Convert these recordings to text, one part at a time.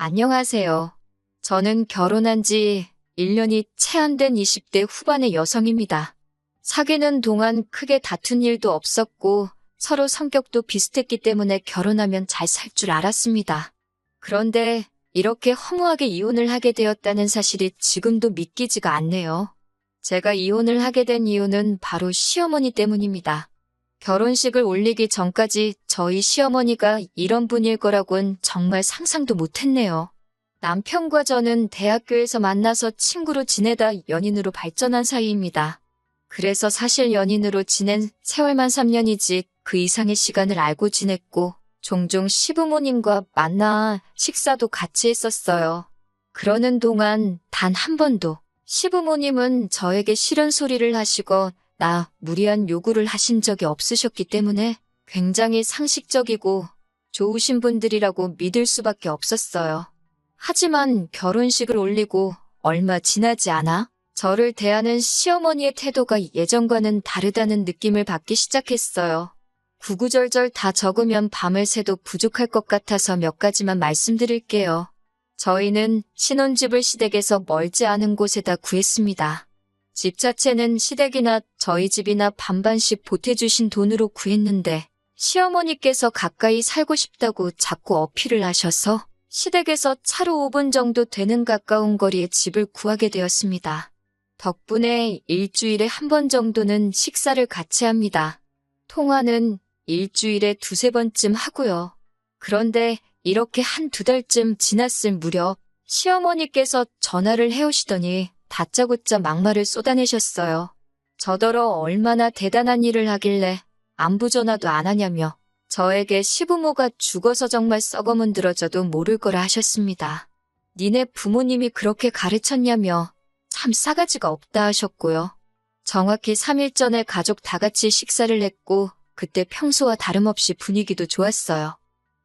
안녕하세요. 저는 결혼한 지 1년이 채 안 된 20대 후반의 여성입니다. 사귀는 동안 크게 다툰 일도 없었고 서로 성격도 비슷했기 때문에 결혼하면 잘 살 줄 알았습니다. 그런데 이렇게 허무하게 이혼을 하게 되었다는 사실이 지금도 믿기지가 않네요. 제가 이혼을 하게 된 이유는 바로 시어머니 때문입니다. 결혼식을 올리기 전까지 저희 시어머니가 이런 분일 거라곤 정말 상상도 못했네요. 남편과 저는 대학교에서 만나서 친구로 지내다 연인으로 발전한 사이입니다. 그래서 사실 연인으로 지낸 세월만 3년이지 그 이상의 시간을 알고 지냈고 종종 시부모님과 만나 식사도 같이 했었어요. 그러는 동안 단 한 번도 시부모님은 저에게 싫은 소리를 하시고 무리한 요구를 하신 적이 없으셨기 때문에 굉장히 상식적이고 좋으신 분들이라고 믿을 수밖에 없었어요. 하지만 결혼식을 올리고 얼마 지나지 않아 저를 대하는 시어머니의 태도가 예전과는 다르다는 느낌을 받기 시작했어요. 구구절절 다 적으면 밤을 새도 부족할 것 같아서 몇 가지만 말씀드릴게요. 저희는 신혼집을 시댁에서 멀지 않은 곳에다 구했습니다. 집 자체는 시댁이나 저희 집이나 반반씩 보태주신 돈으로 구했는데 시어머니께서 가까이 살고 싶다고 자꾸 어필을 하셔서 시댁에서 차로 5분 정도 되는 가까운 거리에 집을 구하게 되었습니다. 덕분에 일주일에 한 번 정도는 식사를 같이 합니다. 통화는 일주일에 두세 번쯤 하고요. 그런데 이렇게 한두 달쯤 지났을 무렵 시어머니께서 전화를 해오시더니 다짜고짜 막말을 쏟아내셨어요. 저더러 얼마나 대단한 일을 하길래 안부 전화도 안 하냐며 저에게 시부모가 죽어서 정말 썩어문드러져도 모를 거라 하셨습니다. 니네 부모님이 그렇게 가르쳤냐며 참 싸가지가 없다 하셨고요. 정확히 3일 전에 가족 다 같이 식사를 했고 그때 평소와 다름없이 분위기도 좋았어요.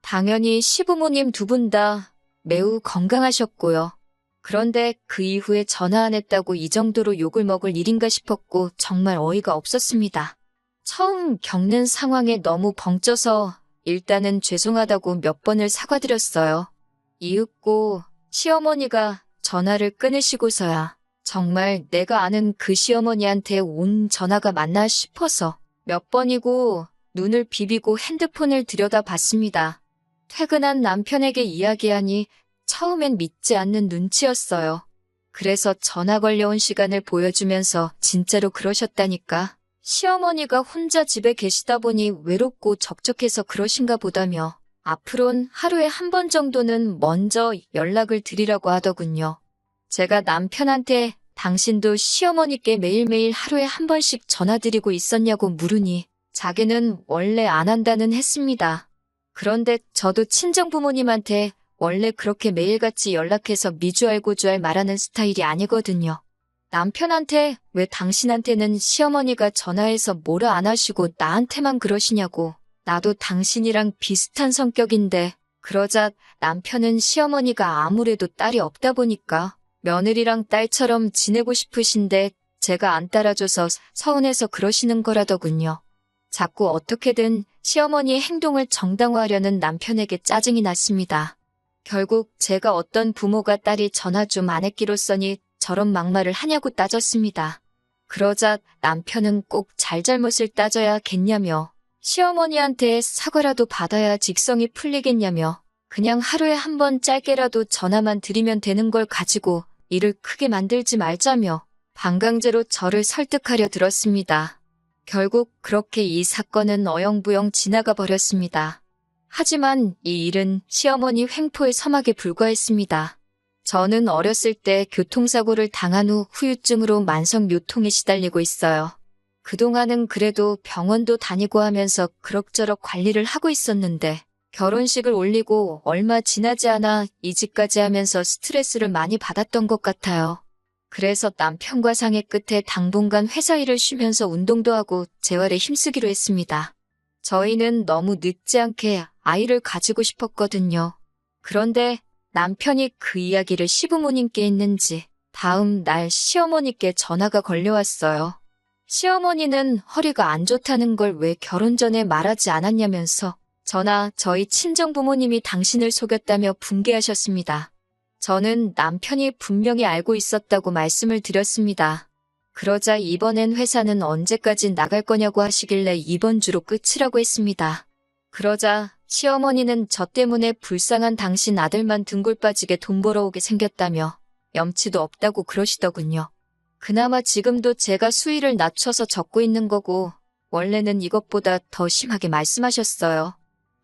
당연히 시부모님 두 분 다 매우 건강하셨고요. 그런데 그 이후에 전화 안 했다고 이 정도로 욕을 먹을 일인가 싶었고 정말 어이가 없었습니다. 처음 겪는 상황에 너무 벙쪄서 일단은 죄송하다고 몇 번을 사과드렸어요. 이윽고 시어머니가 전화를 끊으시고서야 정말 내가 아는 그 시어머니한테 온 전화가 맞나 싶어서 몇 번이고 눈을 비비고 핸드폰을 들여다봤습니다. 퇴근한 남편에게 이야기하니 처음엔 믿지 않는 눈치였어요. 그래서 전화 걸려온 시간을 보여주면서 진짜로 그러셨다니까. 시어머니가 혼자 집에 계시다 보니 외롭고 적적해서 그러신가 보다며 앞으론 하루에 한 번 정도는 먼저 연락을 드리라고 하더군요. 제가 남편한테 당신도 시어머니께 매일매일 하루에 한 번씩 전화드리고 있었냐고 물으니 자기는 원래 안 한다는 했습니다. 그런데 저도 친정부모님한테 원래 그렇게 매일같이 연락해서 미주알고주알 말하는 스타일이 아니거든요. 남편한테 왜 당신한테는 시어머니가 전화해서 뭐라 안 하시고 나한테만 그러시냐고. 나도 당신이랑 비슷한 성격인데 그러자 남편은 시어머니가 아무래도 딸이 없다 보니까 며느리랑 딸처럼 지내고 싶으신데 제가 안 따라줘서 서운해서 그러시는 거라더군요. 자꾸 어떻게든 시어머니의 행동을 정당화하려는 남편에게 짜증이 났습니다. 결국 제가 어떤 부모가 딸이 전화 좀 안 했기로써니 저런 막말을 하냐고 따졌습니다. 그러자 남편은 꼭 잘잘못을 따져야겠냐며 시어머니한테 사과라도 받아야 직성이 풀리겠냐며 그냥 하루에 한 번 짧게라도 전화만 드리면 되는 걸 가지고 일을 크게 만들지 말자며 반강제로 저를 설득하려 들었습니다. 결국 그렇게 이 사건은 어영부영 지나가 버렸습니다. 하지만 이 일은 시어머니 횡포의 서막에 불과했습니다. 저는 어렸을 때 교통사고를 당한 후 후유증으로 만성요통에 시달리고 있어요. 그동안은 그래도 병원도 다니고 하면서 그럭저럭 관리를 하고 있었는데 결혼식을 올리고 얼마 지나지 않아 이직까지 하면서 스트레스를 많이 받았던 것 같아요. 그래서 남편과 상의 끝에 당분간 회사 일을 쉬면서 운동도 하고 재활에 힘쓰기로 했습니다. 저희는 너무 늦지 않게 아이를 가지고 싶었거든요. 그런데 남편이 그 이야기를 시부모님께 했는지 다음 날 시어머니께 전화가 걸려왔어요. 시어머니는 허리가 안 좋다는 걸 왜 결혼 전에 말하지 않았냐면서 저나 저희 친정 부모님이 당신을 속였다며 분개하셨습니다. 저는 남편이 분명히 알고 있었다고 말씀을 드렸습니다. 그러자 이번엔 회사는 언제까지 나갈 거냐고 하시길래 이번 주로 끝이라고 했습니다. 그러자 시어머니는 저 때문에 불쌍한 당신 아들만 등골 빠지게 돈 벌어오게 생겼다며 염치도 없다고 그러시더군요. 그나마 지금도 제가 수위를 낮춰서 적고 있는 거고 원래는 이것보다 더 심하게 말씀하셨어요.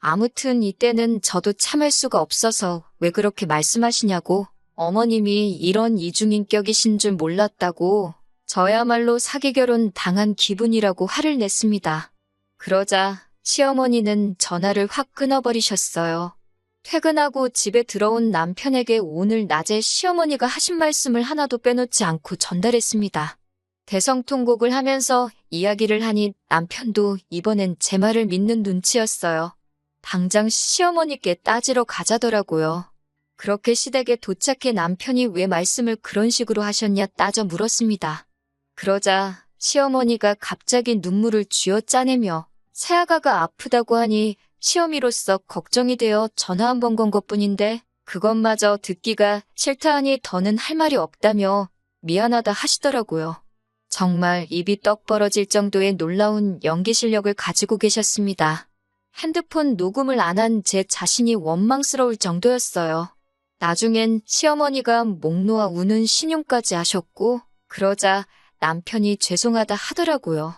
아무튼 이때는 저도 참을 수가 없어서 왜 그렇게 말씀하시냐고 어머님이 이런 이중인격이신 줄 몰랐다고 저야말로 사기 결혼 당한 기분이라고 화를 냈습니다. 그러자 시어머니는 전화를 확 끊어버리셨어요. 퇴근하고 집에 들어온 남편에게 오늘 낮에 시어머니가 하신 말씀을 하나도 빼놓지 않고 전달했습니다. 대성통곡을 하면서 이야기를 하니 남편도 이번엔 제 말을 믿는 눈치였어요. 당장 시어머니께 따지러 가자더라고요. 그렇게 시댁에 도착해 남편이 왜 말씀을 그런 식으로 하셨냐 따져 물었습니다. 그러자 시어머니가 갑자기 눈물을 쥐어짜내며 새아가가 아프다고 하니 시어미로서 걱정이 되어 전화 한 번 건 것뿐인데 그것마저 듣기가 싫다 하니 더는 할 말이 없다며 미안하다 하시더라고요. 정말 입이 떡 벌어질 정도의 놀라운 연기 실력을 가지고 계셨습니다. 핸드폰 녹음을 안 한 제 자신이 원망스러울 정도였어요. 나중엔 시어머니가 목 놓아 우는 신용까지 하셨고 그러자 남편이 죄송하다 하더라고요.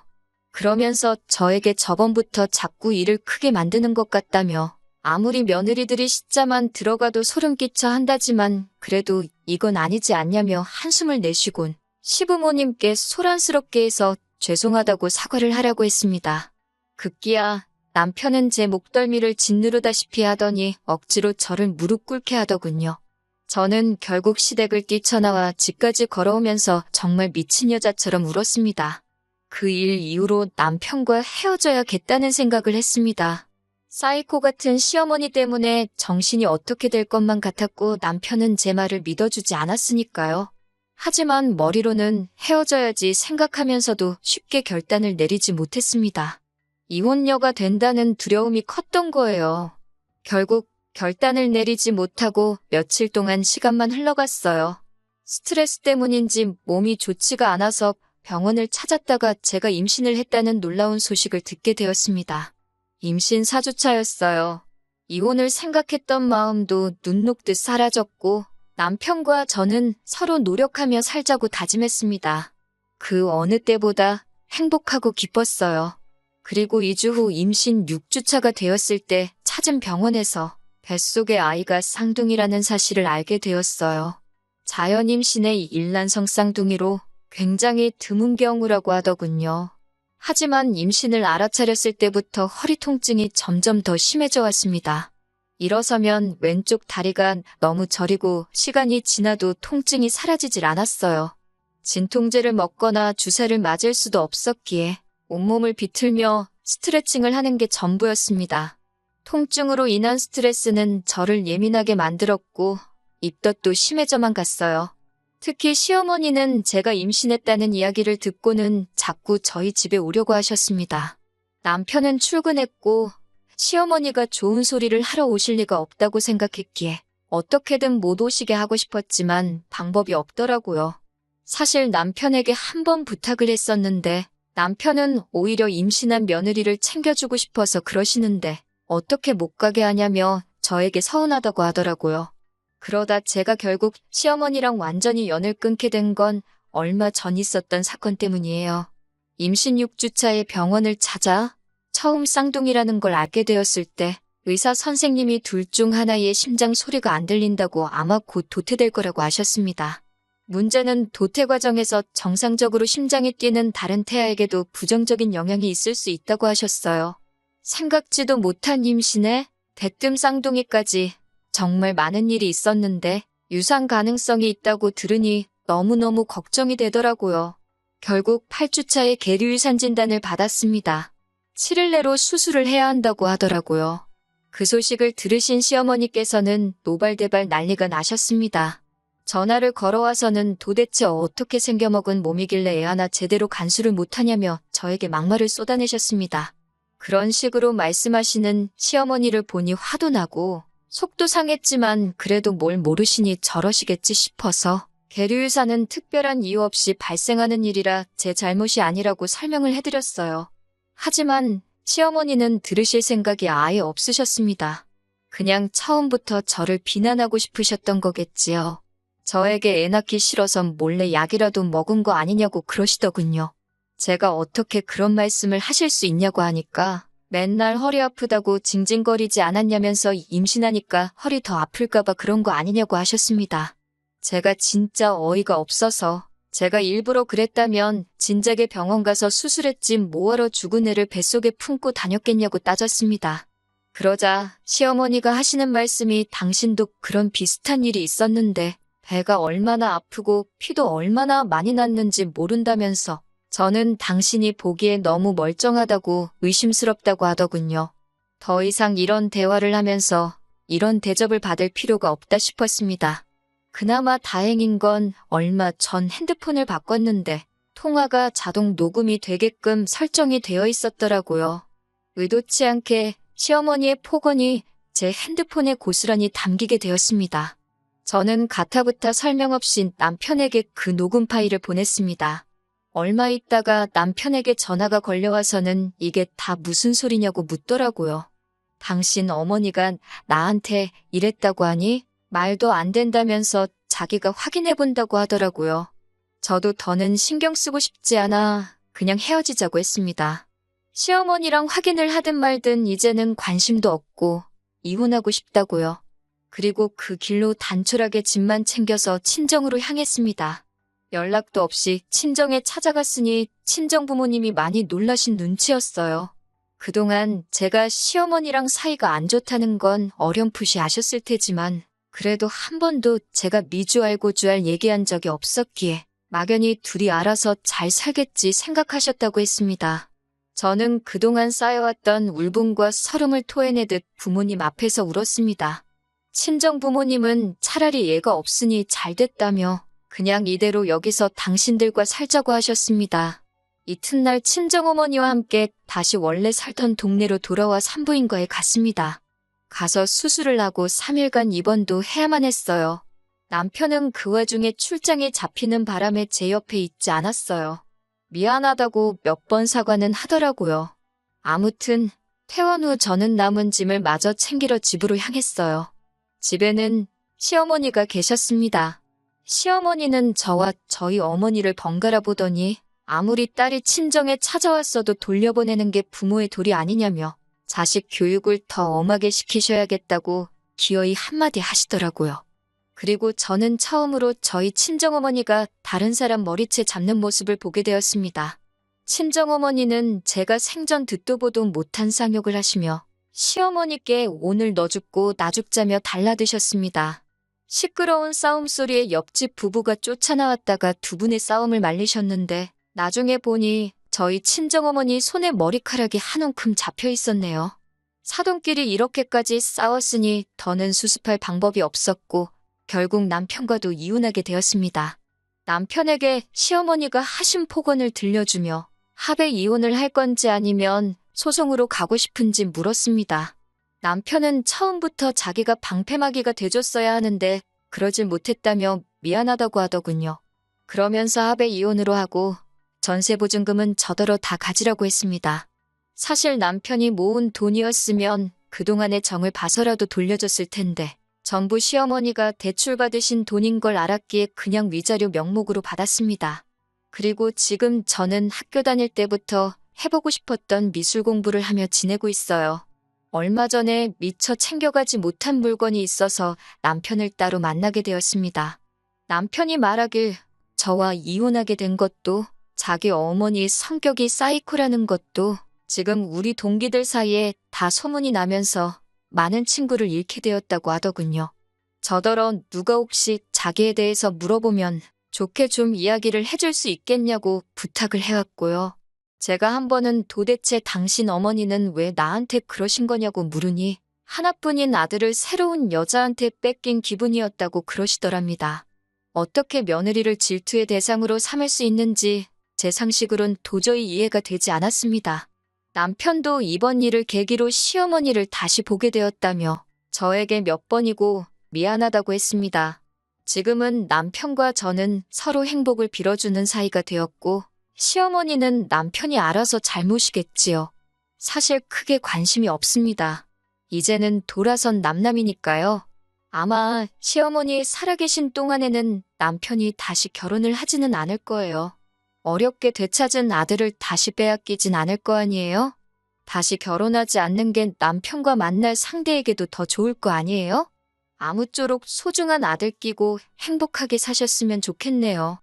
그러면서 저에게 저번부터 자꾸 일을 크게 만드는 것 같다며 아무리 며느리들이 시자만 들어가도 소름 끼쳐 한다지만 그래도 이건 아니지 않냐며 한숨을 내쉬곤 시부모님께 소란스럽게 해서 죄송하다고 사과를 하라고 했습니다. 급기야 남편은 제 목덜미를 짓누르다시피 하더니 억지로 저를 무릎 꿇게 하더군요. 저는 결국 시댁을 뛰쳐나와 집까지 걸어오면서 정말 미친 여자처럼 울었습니다. 그 일 이후로 남편과 헤어져야겠다는 생각을 했습니다. 사이코 같은 시어머니 때문에 정신이 어떻게 될 것만 같았고 남편은 제 말을 믿어주지 않았으니까요. 하지만 머리로는 헤어져야지 생각하면서도 쉽게 결단을 내리지 못했습니다. 이혼녀가 된다는 두려움이 컸던 거예요. 결국 결단을 내리지 못하고 며칠 동안 시간만 흘러갔어요. 스트레스 때문인지 몸이 좋지가 않아서 병원을 찾았다가 제가 임신을 했다는 놀라운 소식을 듣게 되었습니다. 임신 4주차였어요. 이혼을 생각했던 마음도 눈 녹듯 사라졌고 남편과 저는 서로 노력하며 살자고 다짐했습니다. 그 어느 때보다 행복하고 기뻤어요. 그리고 2주 후 임신 6주차가 되었을 때 찾은 병원에서 뱃속의 아이가 쌍둥이라는 사실을 알게 되었어요. 자연 임신의 일란성 쌍둥이로 굉장히 드문 경우라고 하더군요. 하지만 임신을 알아차렸을 때부터 허리 통증이 점점 더 심해져 왔습니다. 일어서면 왼쪽 다리가 너무 저리고 시간이 지나도 통증이 사라지질 않았어요. 진통제를 먹거나 주사를 맞을 수도 없었기에 온몸을 비틀며 스트레칭을 하는 게 전부였습니다. 통증으로 인한 스트레스는 저를 예민하게 만들었고 입덧도 심해져만 갔어요. 특히 시어머니는 제가 임신했다는 이야기를 듣고는 자꾸 저희 집에 오려고 하셨습니다. 남편은 출근했고 시어머니가 좋은 소리를 하러 오실 리가 없다고 생각했기에 어떻게든 못 오시게 하고 싶었지만 방법이 없더라고요. 사실 남편에게 한 번 부탁을 했었는데 남편은 오히려 임신한 며느리를 챙겨주고 싶어서 그러시는데 어떻게 못 가게 하냐며 저에게 서운하다고 하더라고요. 그러다 제가 결국 시어머니랑 완전히 연을 끊게 된 건 얼마 전 있었던 사건 때문이에요. 임신 6주차에 병원을 찾아 처음 쌍둥이라는 걸 알게 되었을 때 의사 선생님이 둘 중 하나의 심장 소리가 안 들린다고 아마 곧 도태될 거라고 하셨습니다. 문제는 도태 과정에서 정상적으로 심장이 뛰는 다른 태아에게도 부정적인 영향이 있을 수 있다고 하셨어요. 생각지도 못한 임신에 대뜸 쌍둥이까지 정말 많은 일이 있었는데 유산 가능성이 있다고 들으니 너무너무 걱정이 되더라고요. 결국 8주차에 계류유산 진단을 받았습니다. 7일 내로 수술을 해야 한다고 하더라고요. 그 소식을 들으신 시어머니께서는 노발대발 난리가 나셨습니다. 전화를 걸어와서는 도대체 어떻게 생겨먹은 몸이길래 애 하나 제대로 간수를 못하냐며 저에게 막말을 쏟아내셨습니다. 그런 식으로 말씀하시는 시어머니를 보니 화도 나고 속도 상했지만 그래도 뭘 모르시니 저러시겠지 싶어서 계류유사는 특별한 이유 없이 발생하는 일이라 제 잘못이 아니라고 설명을 해드렸어요. 하지만 시어머니는 들으실 생각이 아예 없으셨습니다. 그냥 처음부터 저를 비난하고 싶으셨던 거겠지요. 저에게 애 낳기 싫어서 몰래 약이라도 먹은 거 아니냐고 그러시더군요. 제가 어떻게 그런 말씀을 하실 수 있냐고 하니까 맨날 허리 아프다고 징징거리지 않았냐면서 임신하니까 허리 더 아플까봐 그런 거 아니냐고 하셨습니다. 제가 진짜 어이가 없어서 제가 일부러 그랬다면 진작에 병원 가서 수술했지 뭐하러 죽은 애를 뱃속에 품고 다녔겠냐고 따졌습니다. 그러자 시어머니가 하시는 말씀이 당신도 그런 비슷한 일이 있었는데 배가 얼마나 아프고 피도 얼마나 많이 났는지 모른다면서 저는 당신이 보기에 너무 멀쩡하다고 의심스럽다고 하더군요. 더 이상 이런 대화를 하면서 이런 대접을 받을 필요가 없다 싶었습니다. 그나마 다행인 건 얼마 전 핸드폰을 바꿨는데 통화가 자동 녹음이 되게끔 설정이 되어 있었더라고요. 의도치 않게 시어머니의 폭언이 제 핸드폰에 고스란히 담기게 되었습니다. 저는 가타부타 설명 없이 남편에게 그 녹음 파일을 보냈습니다. 얼마 있다가 남편에게 전화가 걸려와서는 이게 다 무슨 소리냐고 묻더라고요. 당신 어머니가 나한테 이랬다고 하니 말도 안 된다면서 자기가 확인해 본다고 하더라고요. 저도 더는 신경 쓰고 싶지 않아 그냥 헤어지자고 했습니다. 시어머니랑 확인을 하든 말든 이제는 관심도 없고 이혼하고 싶다고요. 그리고 그 길로 단촐하게 짐만 챙겨서 친정으로 향했습니다. 연락도 없이 친정에 찾아갔으니 친정 부모님이 많이 놀라신 눈치였어요. 그동안 제가 시어머니랑 사이가 안 좋다는 건 어렴풋이 아셨을 테지만 그래도 한 번도 제가 미주알고주알 얘기한 적이 없었기에 막연히 둘이 알아서 잘 살겠지 생각하셨다고 했습니다. 저는 그동안 쌓여왔던 울분과 서름을 토해내듯 부모님 앞에서 울었습니다. 친정 부모님은 차라리 얘가 없으니 잘 됐다며 그냥 이대로 여기서 당신들과 살자고 하셨습니다. 이튿날 친정어머니와 함께 다시 원래 살던 동네로 돌아와 산부인과에 갔습니다. 가서 수술을 하고 3일간 입원도 해야만 했어요. 남편은 그 와중에 출장에 잡히는 바람에 제 옆에 있지 않았어요. 미안하다고 몇 번 사과는 하더라고요. 아무튼 퇴원 후 저는 남은 짐을 마저 챙기러 집으로 향했어요. 집에는 시어머니가 계셨습니다. 시어머니는 저와 저희 어머니를 번갈아 보더니 아무리 딸이 친정에 찾아왔어도 돌려보내는 게 부모의 도리 아니냐며 자식 교육을 더 엄하게 시키셔야겠다고 기어이 한마디 하시더라고요. 그리고 저는 처음으로 저희 친정어머니가 다른 사람 머리채 잡는 모습을 보게 되었습니다. 친정어머니는 제가 생전 듣도 보도 못한 쌍욕을 하시며 시어머니께 오늘 너 죽고 나 죽자며 달라드셨습니다. 시끄러운 싸움 소리에 옆집 부부가 쫓아나왔다가 두 분의 싸움을 말리셨는데 나중에 보니 저희 친정어머니 손에 머리카락이 한 움큼 잡혀 있었네요. 사돈끼리 이렇게까지 싸웠으니 더는 수습할 방법이 없었고 결국 남편과도 이혼하게 되었습니다. 남편에게 시어머니가 하신 폭언을 들려주며 합의 이혼을 할 건지 아니면 소송으로 가고 싶은지 물었습니다. 남편은 처음부터 자기가 방패막이가 돼줬어야 하는데 그러질 못했다며 미안하다고 하더군요. 그러면서 합의 이혼으로 하고 전세보증금은 저더러 다 가지라고 했습니다. 사실 남편이 모은 돈이었으면 그동안의 정을 봐서라도 돌려줬을 텐데 전부 시어머니가 대출받으신 돈인 걸 알았기에 그냥 위자료 명목으로 받았습니다. 그리고 지금 저는 학교 다닐 때부터 해보고 싶었던 미술 공부를 하며 지내고 있어요. 얼마 전에 미처 챙겨가지 못한 물건이 있어서 남편을 따로 만나게 되었습니다. 남편이 말하길 저와 이혼하게 된 것도 자기 어머니 성격이 사이코라는 것도 지금 우리 동기들 사이에 다 소문이 나면서 많은 친구를 잃게 되었다고 하더군요. 저더러 누가 혹시 자기에 대해서 물어보면 좋게 좀 이야기를 해줄 수 있겠냐고 부탁을 해왔고요. 제가 한 번은 도대체 당신 어머니는 왜 나한테 그러신 거냐고 물으니 하나뿐인 아들을 새로운 여자한테 뺏긴 기분이었다고 그러시더랍니다. 어떻게 며느리를 질투의 대상으로 삼을 수 있는지 제 상식으론 도저히 이해가 되지 않았습니다. 남편도 이번 일을 계기로 시어머니를 다시 보게 되었다며 저에게 몇 번이고 미안하다고 했습니다. 지금은 남편과 저는 서로 행복을 빌어주는 사이가 되었고 시어머니는 남편이 알아서 잘모시겠지요. 사실 크게 관심이 없습니다. 이제는 돌아선 남남이니까요. 아마 시어머니 살아계신 동안에는 남편이 다시 결혼을 하지는 않을 거예요. 어렵게 되찾은 아들을 다시 빼앗기진 않을 거 아니에요? 다시 결혼하지 않는 게 남편과 만날 상대에게도 더 좋을 거 아니에요? 아무쪼록 소중한 아들 끼고 행복하게 사셨으면 좋겠네요.